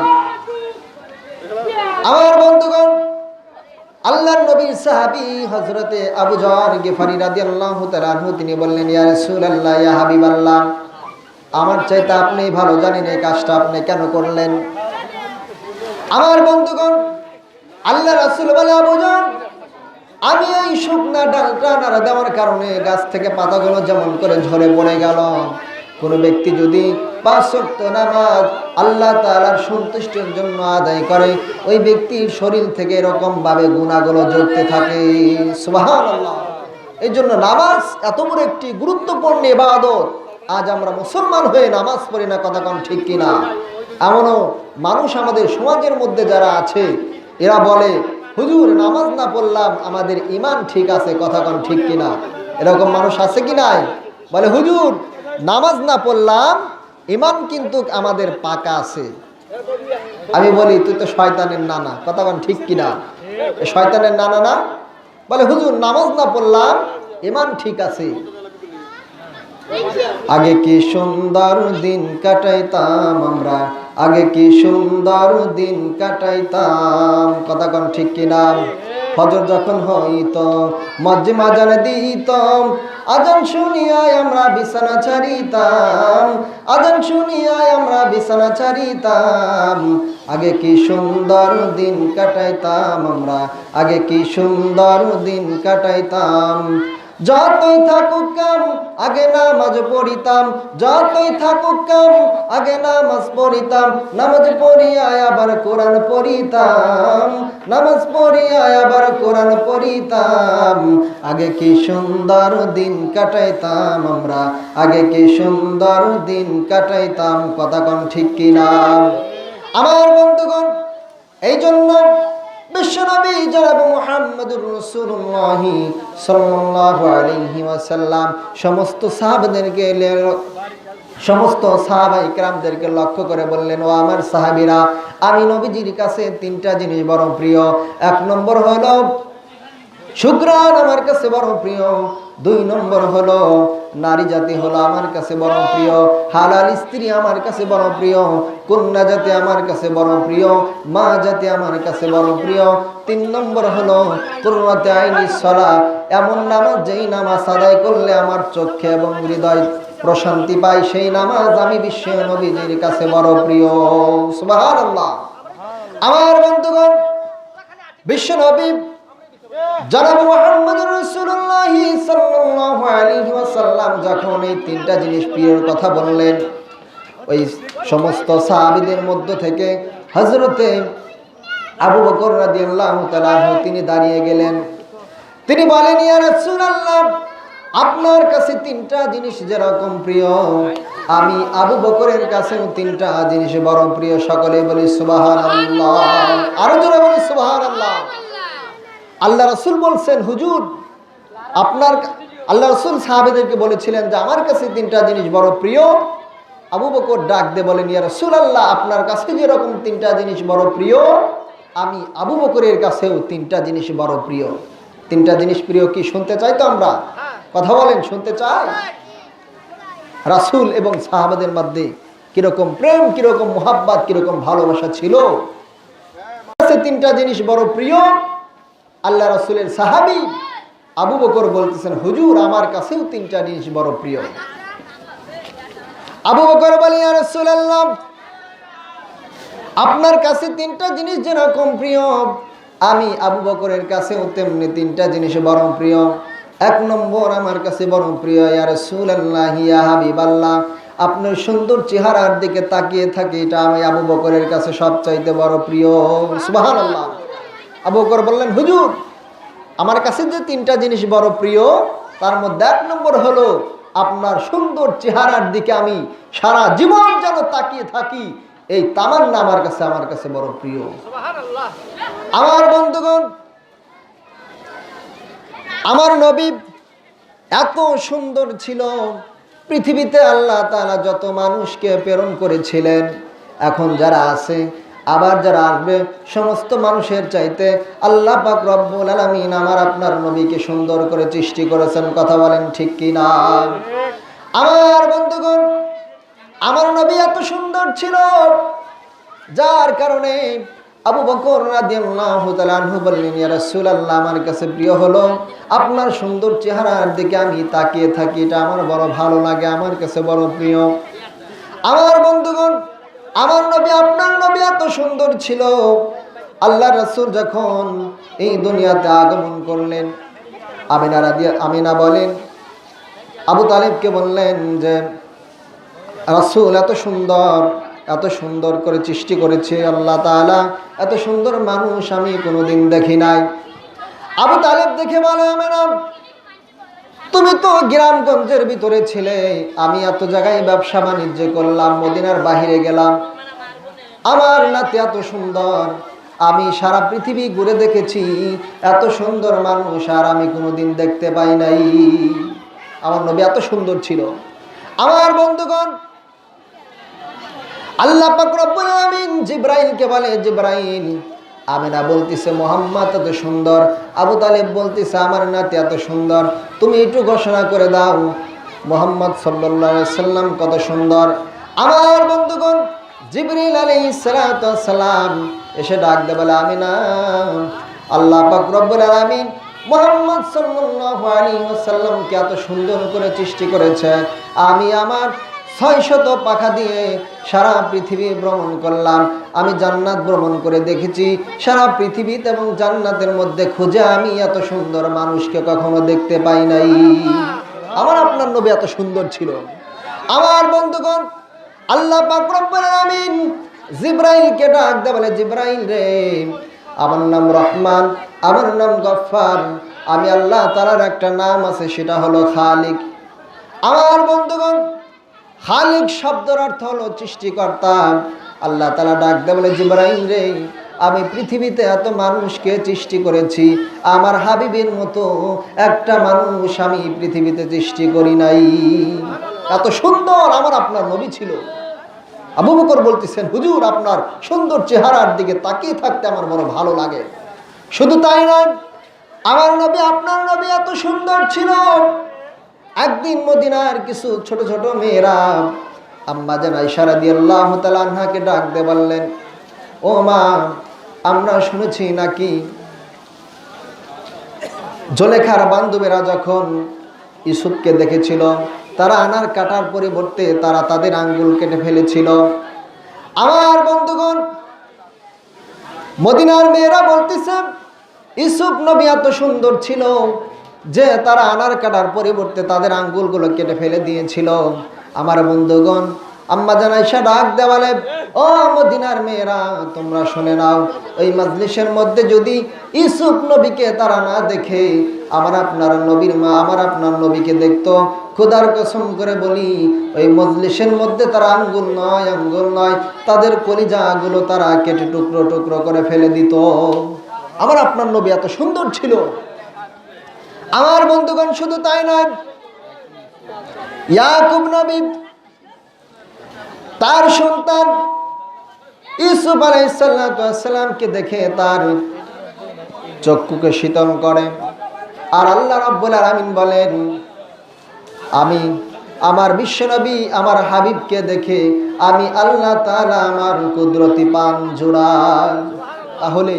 আমার বন্ধুগণ, আল্লাহর নবীর সাহাবী হযরতে আবু যর গিফারি রাদিয়াল্লাহু তাআলা আনহু তিনি বললেন, ইয়া রাসূলুল্লাহ ইয়া হাবিবাল্লাহ, আমার চাইতে আপনি ভালো জানেন এই কাজটা আপনি কেন করলেন। আমার বন্ধুগণ, আল্লাহ রাসূল বলে, আবু যর আমি এই শুকনা ডালটা নাড়া দেওয়ার কারণে গাছ থেকে পাতাগুলো যেমন করে ঝরে পড়ে গেল। কোনো ব্যক্তি যদি 5 ওয়াক্ত নামাজ আল্লাহ তাআলার সন্তুষ্টির জন্য আদায় করে, ওই ব্যক্তির শরীর থেকে এরকম ভাবে গুনাহগুলো ঝরতে থাকে। সুবহানাল্লাহ। এই জন্য নামাজ এত বড় একটি গুরুত্বপূর্ণ ইবাদত। আজ আমরা মুসলমান হয়ে নামাজ পড়ি না, কথা কোন ঠিক কিনা? এমনও মানুষ আমাদের সমাজের মধ্যে যারা আছে, এরা বলে হুজুর নামাজ না পড়লাম আমাদের ঈমান ঠিক আছে, কথা কোন ঠিক কিনা? এরকম মানুষ আছে কি নাই? বলে হুজুর নামাজ না পড়লাম ঈমান কিন্তু আমাদের পাকা আছে। আমি বলি তুই তো শয়তানের নানা, কথা কোন ঠিক কিনা? শয়তানের নানা না? বলে হুজুর নামাজ না পড়লাম ঈমান ঠিক আছে। আগে কি সুন্দর দিন কাটাইতাম আমরা, আগে কি সুন্দর দিন কাটাইতাম, কথা কোন ঠিক কিনা? ফজর যখন হইতো মসজিদে আজান দিতাম, আজান শুনিয়ায় আমরা বিছানা ছাড়িতাম, আজান শুনিয়ায় আমরা বিছানা ছাড়িতাম। আগে কি সুন্দর দিন কাটাইতাম আমরা, আগে কি সুন্দর দিন কাটাইতাম। যতই থাকুক কাম আগে নামাজ পড়িতাম, যতই থাকুক কাম আগে নামাজ পড়িতাম, নামাজ পড়িয়া আবার কোরআন পড়িতাম, নামাজ পড়িয়া আবার কোরআন পড়িতাম। আগে কি সুন্দর দিন কাটাইতাম আমরা, আগে কি সুন্দর দিন কাটাইতাম, কথা কোন ঠিক কিনা? আমার বন্ধুগণ, এই জন্য বিশ্বনবী জনাব মুহাম্মদুর রাসূলুল্লাহ সাল্লাল্লাহু আলাইহি ওয়াসাল্লাম সমস্ত সাহাবাদেরকে সমস্ত সাহাবায়ে কেরামদেরকে লক্ষ্য করে বললেন, ও আমার সাহাবীরা, আমি নবীজির কাছে 3টা জিনিস বড় প্রিয়। 1 নম্বর হলো শুকরান আমার কাছে বড় প্রিয়, 2 নম্বর হলো নারী জাতি হলো আমার কাছে বড় প্রিয়, হালাল স্ত্রী আমার কাছে বড় প্রিয়, কন্যা জাতি আমার কাছে বড় প্রিয়, মা জাতি আমার কাছে বড় প্রিয়, 3 নম্বর হলো কুররাতে আইনি সালাত, এমন নামাজ যেই নামাজ আদায় করলে আমার চোখে এবং হৃদয় প্রশান্তি পায়, সেই নামাজ আমি বিশ্ব নবীজির কাছে বড় প্রিয়। সুবহানাল্লাহ। আমার বন্ধুগণ, বিশ্ব নবী জনাব মুহাম্মদুর রাসূলুল্লাহ সাল্লাল্লাহু আলাইহি ওয়াসাল্লাম যখন এই 3টা জিনিস প্রিয়র কথা বললেন, ওই সমস্ত সাহাবীদের মধ্য থেকে হযরতে আবু বকর রাদিয়াল্লাহু তাআলা তিনি দাঁড়িয়ে গেলেন। তিনি বলেন, ইয়া রাসূলুল্লাহ, আপনার কাছে 3টা জিনিস যেরকম প্রিয়, আমি আবু বকরের কাছেও 3টা জিনিস বড় প্রিয়। সকলে বলি সুবহানাল্লাহ। আরো জোরে বলি সুবহানাল্লাহ। আল্লাহ রাসূল বলছেন, হুজুর আপনার, আল্লাহ রাসূল সাহাবীদেরকে বলেছিলেন যে আমার কাছে 3টা জিনিস বড় প্রিয়। আবু বকর ডাক দিয়ে বলেন, ইয়া রাসূলুল্লাহ, আপনার কাছে যেরকম 3টা জিনিস বড় প্রিয়, আমি আবু বকরের কাছেও 3টা জিনিস বড় প্রিয়। 3টা জিনিস প্রিয় কি শুনতে চাই তো আমরা? কথা বলেন, শুনতে চাই? রাসূল এবং সাহাবাদের মধ্যে কিরকম প্রেম, কিরকম মুহাব্বত, কিরকম ভালোবাসা ছিল। 3টা জিনিস বড় প্রিয়। আল্লাহ রাসূলের সাহাবী আবু বকর বলতেছেন, হুজুর আমার কাছেও 3টা জিনিস বড় প্রিয়। আবু বকর বলে, ইয়া রাসূলুল্লাহ, আপনার কাছে 3টা জিনিস যেরকম প্রিয়, আমি আবু বকরের কাছেও তেমনি 3টা জিনিস বড় প্রিয়। 1 নম্বর আমার কাছে বড় প্রিয়, ইয়া রাসূলুল্লাহ ইয়া হাবিবাল্লাহ, আপনার সুন্দর চেহারার দিকে তাকিয়ে থাকি, এটা আমি আবু বকরের কাছে সবচাইতে বড় প্রিয়। সুবহানাল্লাহ। আবু বকর বললেন, হুজুর আমার কাছে যে 3টা জিনিস বড় প্রিয়, তার মধ্যে 1 নম্বর হলো আপনার সুন্দর চেহারার দিকে আমি সারা জীবন যেন তাকিয়ে থাকি, এই তামান্না আমার কাছে বড় প্রিয়। সুবহানাল্লাহ। আমার বন্ধুগণ, আমার নবী এত সুন্দর ছিল, পৃথিবীতে আল্লাহ তাআলা যত মানুষকে প্রেরণ করেছিলেন, এখন যারা আছে আবার যারা আসবে, সমস্ত মানুষের চাইতে আল্লাহ পাক রব্বুল আলামিন আমার আপনার নবীকে সুন্দর করে সৃষ্টি করেছেন। কথা বলেন ঠিক কি না? আমার বন্ধুগণ, আমার নবী এত সুন্দর ছিল, যার কারণে আবু বকর রাদিয়াল্লাহু তাআলা আনহু বললেন, ইয়া রাসূলুল্লাহ, আমার কাছে প্রিয় হলো আপনার সুন্দর চেহারার দিকে আমি তাকিয়ে থাকি, এটা আমার বড় ভালো লাগে, আমার কাছে বড় প্রিয়। আমার বন্ধুগণ, আমার নবী, আপনার নবী এত সুন্দর ছিল, আল্লাহ রাসূল যখন এই দুনিয়াতে আগমন করলেন, আমিনা বলেন, আবু তালেবকে বললেন যে রাসূল এত সুন্দর করে সৃষ্টি করেছে আল্লাহ তাআলা, এত সুন্দর মানুষ আমি কোনোদিন দেখি নাই। আবু তালেব দেখে বলে, আমিনা, তুমি তো গ্রামগঞ্জের ভিতরে ছিলে, আমি এত জায়গায় ব্যবসা বাণিজ্য করলাম, মদিনার বাহিরে গেলাম, আমার নাতি এত সুন্দর, আমি সারা পৃথিবী ঘুরে দেখেছি, এত সুন্দর মানুষ আর আমি কোনোদিন দেখতে পাই নাই। আমার নবী এত সুন্দর ছিল। আমার বন্ধুগণ, আল্লাহ পাক রব্বুল আলামিন জিবরাইলকে বলে, জিবরাইল, আমিনা বলতেছে মুহাম্মদ এত সুন্দর, আবু তালেব বলতেছে আমার নাতি এত সুন্দর, তুমি একটু ঘোষণা করে দাও মুহাম্মদ সাল্লাল্লাহু আলাইহি সাল্লাম কত সুন্দর। আমার বন্ধুগণ, জিবরিল আলাইহিস সালাতু ওয়াস সালাম এসে ডাক দেয়, বলে, আমিনা, আল্লাহ পাক রব্বুল আলামিন মুহাম্মদ সাল্লাল্লাহু আলাইহি ওয়াসাল্লামকে এত সুন্দর করে সৃষ্টি করেছে, আমি আমার 600 পাখা দিয়ে সারা পৃথিবী ভ্রমণ করলাম, আমি জান্নাত ভ্রমণ করে দেখেছি, সারা পৃথিবীতে এবং জান্নাতের মধ্যে খুঁজে আমি এত সুন্দর মানুষকে কখনো দেখতে পাই নাই। আমার আপনার নবী এত সুন্দর ছিল। আমার বন্ধুগণ, আল্লাহ পাক রব্বুল আলামিন জিবরাইলকে ডাক দেয়, বলে, জিবরাইল রে, আমার নাম রহমান, আমার নাম গফফার, আমি আল্লাহ তাআলার একটা নাম আছে, সেটা হলো খালিক। আমার বন্ধুগণ, খালিক শব্দের অর্থ হলো সৃষ্টিকর্তা। আল্লাহ তাআলা ডাক দেয়, বলে, জিবরাইল রে, আমি পৃথিবীতে এত মানুষকে সৃষ্টি করেছি, আমার হাবিবের মতো একটা মানুষ আমি পৃথিবীতে সৃষ্টি করি নাই। এত সুন্দর আমার আপনার নবী ছিল। আবু বকর বলতেছেন, হুজুর, আপনার সুন্দর চেহারার দিকে তাকিয়ে থাকতে আমার বড় ভালো লাগে। শুধু তাই নয়, আমার নবী, আপনার নবী এত সুন্দর ছিল, একদিন মদিনার কিছু ছোট ছোট মেয়েরা আম্মা জান আয়েশা রাদিয়াল্লাহু তাআলা আনহাকে ডাক দিয়ে বললেন, ও মা, আমরা শুনেছি নাকি জুলেখার বান্ধবীরা যখন ইউসুফকে দেখেছিল, তারা আনার কাটার পরিবর্তে তারা তাদের আঙ্গুল কেটে ফেলেছিল। আমার বন্ধুগণ, মদিনার মেয়েরা বলতেছে, ইউসুফ নবী এত সুন্দর ছিল যে তারা আনার কাটার পরিবর্তে তাদের আঙ্গুলগুলো কেটে ফেলে দিয়েছিল। আমার বন্ধুগণ, আম্মা জান আয়েশা ডাক দেওয়ালে, ও মদিনার মেয়েরা, তোমরা শুনে নাও, ওই মাজলিসের মধ্যে যদি ইউসুফ নবীকে তারা না দেখে আমার আপনার নবীর মা আমার আপনার নবীকে দেখতো, খোদার কসম করে বলি, ওই মজলিসের মধ্যে তারা আঙ্গুল নয় তাদের কলিজাগুলো তারা কেটে টুকরো টুকরো করে ফেলে দিত। আমার আপনার নবী এত সুন্দর ছিল। আমার বন্ধুগণ, শুধু তাই নয়, ইয়াকুব নবী তার সন্তান ইউসুফ আলাইহিস সালামকে দেখে তার চক্ষুকে শীতল করে। আর আল্লাহ রাব্বুল আলামিন বলেন, আমি আমার বিশ্বনবী আমার হাবিবকে দেখে আমি আল্লাহ তাআলা আমার কুদরতি পান জোড়াই। তাহলে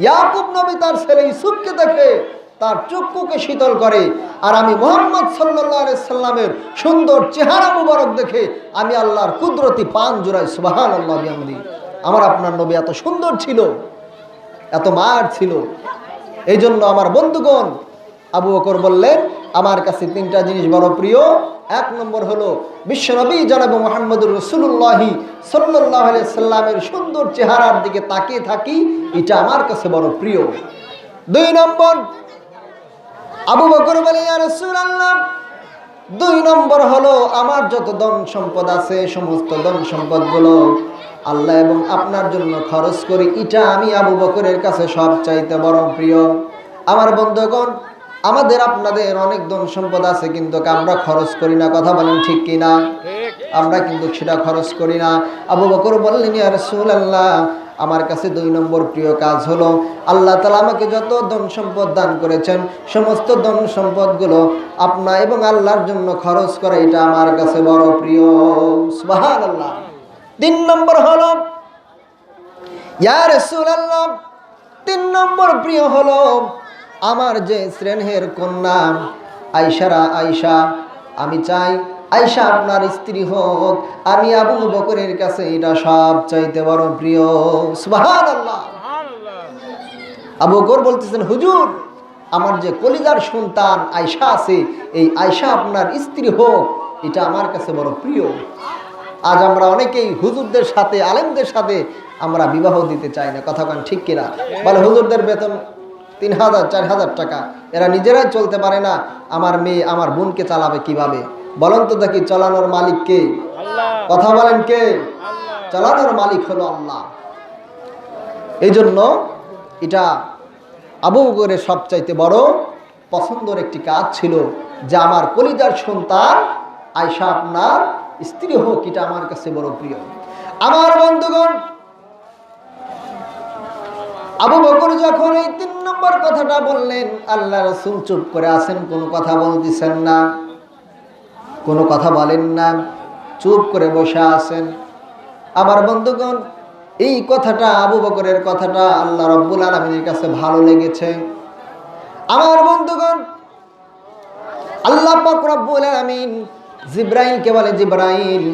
ইয়াকুব নবী তার ছেলে ইউসুফকে দেখে তার চক্ষুকে শীতল করে, আর আমি মুহাম্মদ সাল্লাল্লাহু আলাইহি সাল্লামের সুন্দর চেহারা মুবারক দেখে আমি আল্লাহর কুদরতি পান জোড়াই। সুবহানাল্লাহ বিহামদি। আমার আপনার নবী এত সুন্দর ছিল, এত মার ছিল। এই জন্য আমার বন্ধুগণ, আবু বকর বললেন, আমার কাছে 3টা জিনিস বড় প্রিয়। 1 নম্বর হলো বিশ্বনবী জনাব মুহাম্মদুর রাসূলুল্লাহ সাল্লাল্লাহু আলাইহি সাল্লামের সুন্দর চেহারার দিকে তাকিয়ে থাকি, এটা আমার কাছে বড় প্রিয়। 2 নম্বর, আবু বকর বলে, ইয়া রাসূলুল্লাহ, 2 নম্বর হলো আমার যত ধন সম্পদ আছে, সমস্ত ধন সম্পদগুলো আল্লাহ এবং আপনার জন্য খরচ করি, এটা আমি আবু বকরের কাছে সবচাইতে বড় প্রিয়। আমার বন্ধুগণ, আমাদের আপনাদের অনেক ধন সম্পদ আছে, কিন্তু আমরা খরচ করি না। কথা বলেন ঠিক কিনা? আমরা কিন্তু সেটা খরচ করি না। আবু বকর বললেন, ইয়া রাসূলুল্লাহ, আমার কাছে 2 নম্বর প্রিয় কাজ হলো আল্লাহ তাআলা আমাকে যত ধন সম্পদ দান করেছেন সমস্ত ধন সম্পদগুলো আপনা এবং আল্লাহর জন্য খরচ করা, এটা আমার কাছে বড় প্রিয়। সুবহানাল্লাহ। 3 নম্বর হলো ইয়া রাসূলুল্লাহ, 3 নম্বর প্রিয় হলো আমার যে স্নেহের কন্যা আয়েশা, আমি চাই আয়েশা আপনার স্ত্রী হোক। আমি আবু বকরের কাছে এটা সব চাইতে বড় প্রিয়। সুবহানাল্লাহ। আবু বকর বলতেছেন, হুজুর আমার যে কলিজার সন্তান আয়েশা আছে, এই আয়েশা আপনার স্ত্রী হোক, এটা আমার কাছে বড় প্রিয়। আজ আমরা অনেকেই হুজুরদের সাথে আলেমদের সাথে আমরা বিবাহ দিতে চাই না, কথা কান ঠিক কিনা? বলে হুজুরদের বেতন 3000 4000 টাকা, এরা নিজেরাই চলতে পারে না, আমার মেয়ে আমার বোনকে চালাবে কিভাবে? বলেন তো দেখি, চালানোর মালিক কে? কথা বলেন কে? চালানোর মালিক হলো আল্লাহ। এই জন্য এটা আবু বকরের সবচাইতে বড় পছন্দের একটি কাজ ছিল যে আমার কলিজার সন্তান আয়েশা আপনার স্ত্রী হোক, এটা আমার কাছে বড় প্রিয়। আমার বন্ধুগণ, আবু বকর যখন এই 3 নম্বর কথাটা বললেন, আল্লাহ রাসূল চুপ করে আছেন, কোনো কথা বলতেছেন না, কোনো কথা বলেন না, চুপ করে বসে আছেন। আমার বন্ধুগণ, এই কথাটা আবু বকরের কথাটা আল্লাহ রাব্বুল আলামিনের কাছে ভালো লেগেছে। আমার বন্ধুগণ, আল্লাহ পাক রব্বুল আলামিন জিবরাইলকে বলে, জিবরাইল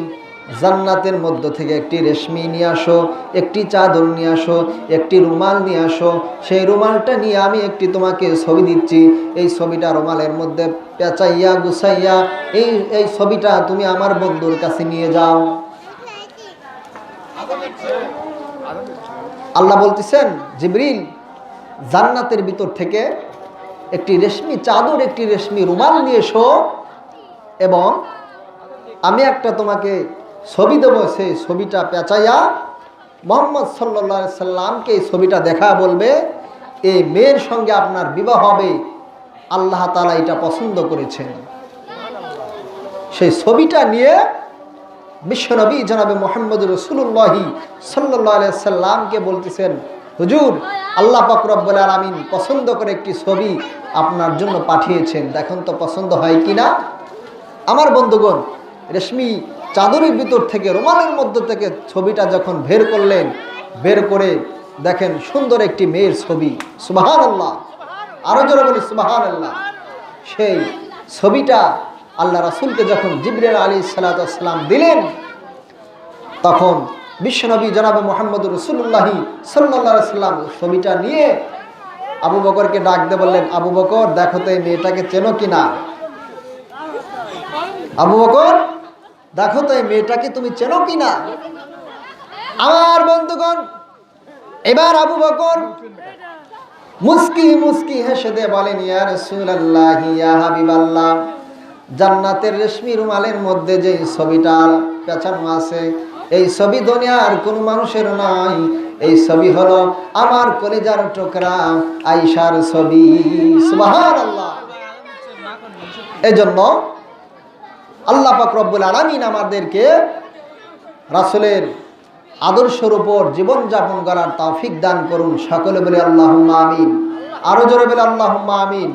জান্নাতের মধ্য থেকে একটি রেশমি নিয়ে আসো, একটি চাদর নিয়ে আসো, একটি রুমাল নিয়ে আসো। সেই রুমালটা নিয়ে আমি একটি তোমাকে ছবি দিচ্ছি, এই ছবিটা রুমালের মধ্যে পেঁচাইয়া গুছাইয়া এই ছবিটা তুমি আমার বন্ধুর কাছে নিয়ে যাও। আল্লাহ বলতেছেন, জিবরিল জান্নাতের ভিতর থেকে একটি রেশমি চাদর, একটি রেশমি রুমাল নিয়ে এসো, এবং আমি একটা তোমাকে ছবি দেবো, সেই ছবিটা পেঁচাইয়া মুহাম্মদ সাল্লাল্লাহু আলাইহি সাল্লামকে এই ছবিটা দেখা বলবে, এই মেয়ের সঙ্গে আপনার বিবাহ হবে, আল্লাহ তাআলা এটা পছন্দ করেছেন। সেই ছবিটা নিয়ে বিশ্বনবী জনাবে মুহাম্মদ রাসূলুল্লাহ সাল্লাল্লাহু আলাইহি সাল্লামকে বলতেছেন, হুজুর আল্লাহ পাক রব্বুল আলামিন পছন্দ করে একটি ছবি আপনার জন্য পাঠিয়েছেন, দেখুন তো পছন্দ হয় কিনা। আমার বন্ধুগণ, রেশমি চাদরের ভিতর থেকে রুমালের মধ্য থেকে ছবিটা যখন বের করলেন, বের করে দেখেন সুন্দর একটি মেয়ের ছবি। সুবহানাল্লাহ, আরো জোরে বলি সুবহানাল্লাহ। সেই ছবিটা আল্লাহ রাসূলকে যখন জিবরাইল আলাইহিস সালাতু ওয়াস সালাম দিলেন, তখন বিশ্বনবী জনাবে মুহাম্মদ রাসূলুল্লাহ সাল্লাল্লাহু আলাইহি সাল্লাম ছবিটা নিয়ে আবু বকরকে ডাক দিয়ে বললেন, আবু বকর দেখো তো এই মেয়েটাকে চেনো কিনা? আবু বকর দেখো তো এই মেয়েটাকে তুমি চেনো কিনা? আমার বন্ধুগণ, এবার আবু বকর মুস্কি মুস্কি হেসে দিয়ে বলেন, ইয়া রাসূলুল্লাহ, ইয়া হাবিবাল্লাহ, জান্নাতের রেশমি রুমালের মধ্যে যে ছবিটা পেঁচানো আছে, এই ছবি দুনিয়ার কোন মানুষের নয়, এই ছবি হলো আমার কলিজার টুকরা আয়েশার ছবি। সুবহানাল্লাহ। এজন্য আল্লাহ পাক রব্বুল আলামিন আমাদেরকে রাসূলের আদর্শের উপর জীবন যাপন করার তৌফিক দান করুন। সকলে বলে আল্লাহুম্মা আমিন। আরো জোরে বলে আল্লাহুম্মা আমিন।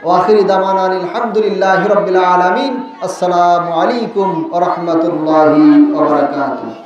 ওয়া আখিরি দাওয়ানা আলহামদুলিল্লাহি রাব্বিল আলামিন। আসসালামু আলাইকুম ওয়া রাহমাতুল্লাহি ওয়া বারাকাতুহু।